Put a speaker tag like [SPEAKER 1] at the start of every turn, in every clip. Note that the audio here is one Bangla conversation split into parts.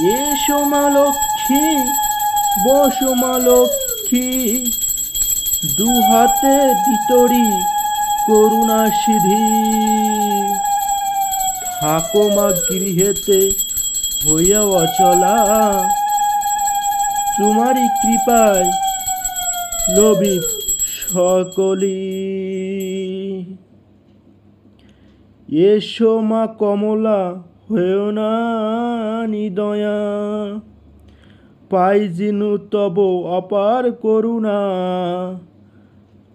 [SPEAKER 1] এসো মা লক্ষ্মী, বসো মা লক্ষ্মী, দু হাতে ভিতরি করুণা সিধি। থাকো মা গৃহেতে হইয়া অচলা, তোমারই কৃপায় লোভী সকলি। এসো মা কমলা, হয়েও না নিদয়া, পাই জিনু তব অপার করুণা।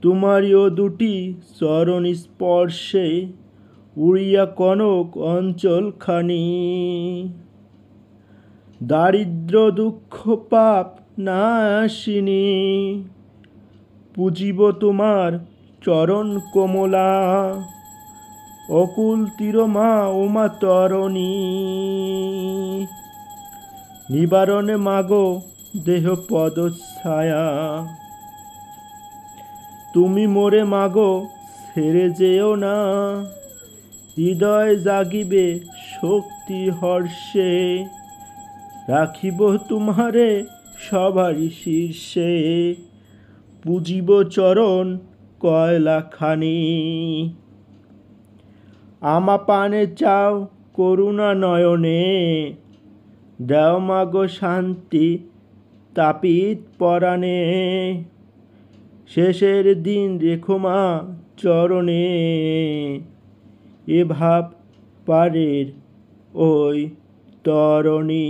[SPEAKER 1] তোমারিও দুটি চরণ স্পর্শে উড়িয়া কনক অঞ্চল খানি। দারিদ্র দুঃখ পাপ নাশিনী, পুজিব তোমার চরণ কমলা। অকুল তিরমা ওমা তরণী, নিবারণে মাগো দেহ পদ ছায়া। তুমি মোরে মাগো ছেড়ে যেও না, হৃদয় জাগিবে শক্তি হর্ষে। রাখিব তোমারে সবারই শীর্ষে, পুজিব চরণ কয়লা খানি। আমা পানে চাও করুণা নয়নে, দেও মাগো শান্তি তাপিত পরাণে। শেষের দিন রেখো মা চরণে, এ ভাব পারের ওই তরণী।